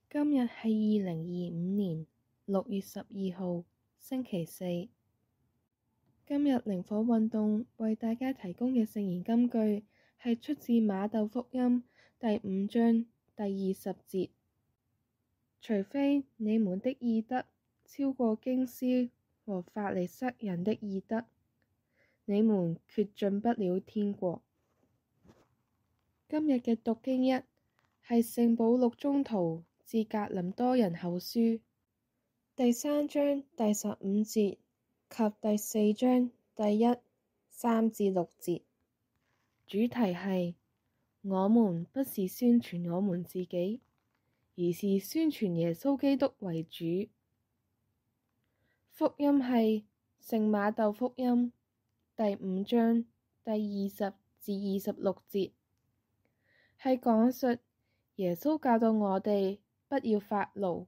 今日係2025年6月12號，星期四。今日靈火運動為大家提供嘅聖言金句係出自馬竇福音第5章第20節。除非你們的義德超過經師和法利塞人的義德，你們決進不了天國。今日嘅讀經一係聖保祿宗徒致格林多人後書第3章第15節及第4章第1、3至6節。主題係我們不是宣傳我們自己，而是宣傳耶穌基督為主。福音係聖馬竇福音第5章第20至26節，係講述耶穌教導我哋不要發怒，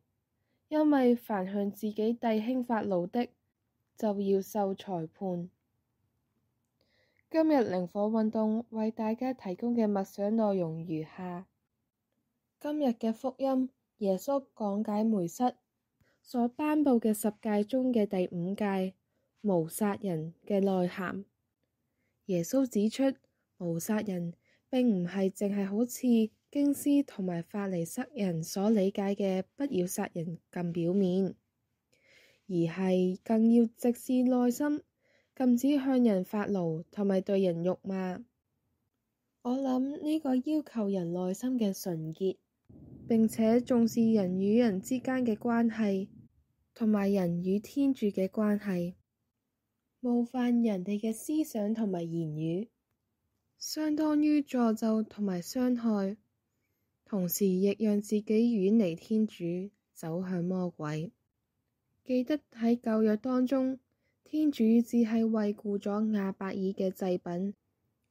因為凡向自己弟兄發怒的，就要受裁判。今日靈火運動為大家提供嘅默想內容如下：今日嘅福音，耶穌講解梅瑟所頒布嘅10誡中嘅第5誡無殺人嘅內涵。耶穌指出，無殺人並唔係淨係好似經師同埋法利塞人所理解嘅不要殺人咁表面，而係更要直視內心，禁止向人發怒同埋對人辱罵。我諗呢個要求人內心嘅純潔，並且重視人與人之間嘅關係，同埋人與天主嘅關係。冒犯人哋嘅思想同埋言語，相當於詛咒同埋傷害，同時亦讓自己遠離天主，走向魔鬼。記得喺舊約當中，天主只係惠顧咗亞伯爾嘅祭品，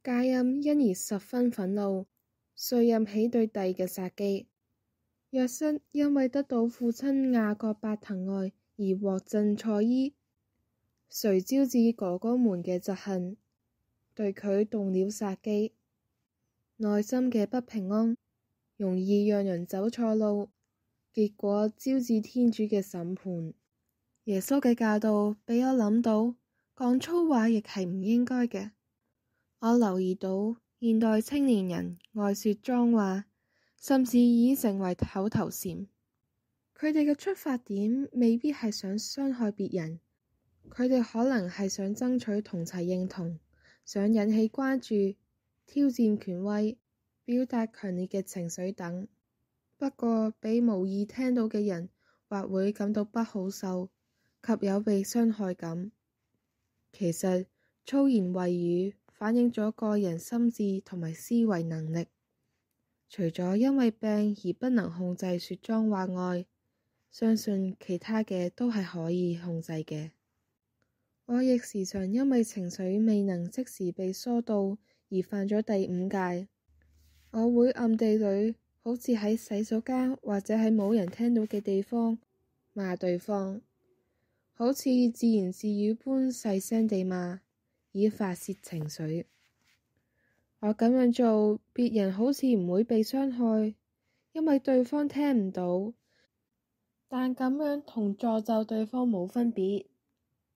加音因而十分憤怒，遂引起對弟嘅殺機。若瑟因為得到父親雅各伯疼愛而獲贈彩衣，遂招致哥哥們嘅嫉恨，對佢動了殺機。內心嘅不平安容易讓人走錯路，結果招致天主嘅審判。耶穌嘅教導俾我諗到，講粗話亦係唔應該嘅。我留意到現代青年人愛說髒話，甚至已成為口頭禪。佢哋嘅出發點未必係想傷害別人，佢哋可能係想爭取同儕認同，想引起關注，挑戰權威，表達強烈嘅情緒等。不過俾無意聽到嘅人或會感到不好受及有被傷害感。其實粗言穢語反映咗個人心智同埋思維能力。除咗因為病而不能控制說髒話外，相信其他嘅都係可以控制嘅。我亦時常因為情緒未能即時被疏導而犯咗第5誡。我會暗地裏好似喺洗手間或者喺冇人聽到嘅地方罵對方，好似自言自語般細聲地罵，以發洩情緒。我咁樣做，別人好似唔會被傷害，因為對方聽唔到，但咁樣同詛咒對方冇分別。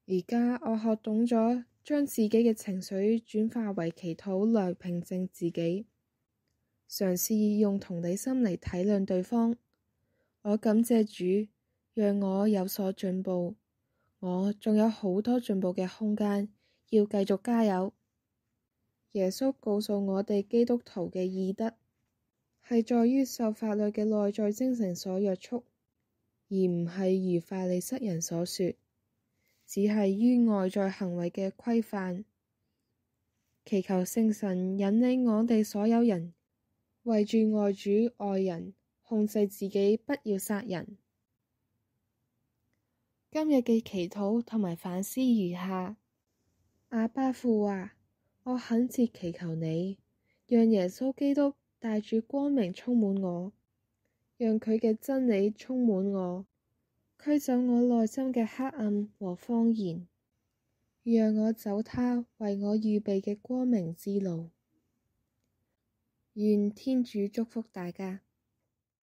而家我學懂咗將自己嘅情緒轉化為祈禱來平靜自己，嘗試用同理心嚟體諒對方。我感謝主，讓我有所進步。我仲有好多進步嘅空間，要繼續加油。耶穌告訴我哋基督徒嘅義德，係在於受法律嘅內在精神所約束，而唔係如法利塞人所說，只係於外在行為嘅規範。祈求聖神引領我哋所有人，為住愛主愛人，控制自己不要殺人。今日嘅祈禱同埋反思如下：阿爸父啊，我懇切祈求你，讓耶穌基督帶住光明充滿我，讓佢嘅真理充滿我，驅走我內心嘅黑暗和謊言，讓我走他為我預備嘅光明之路。願天主祝福大家。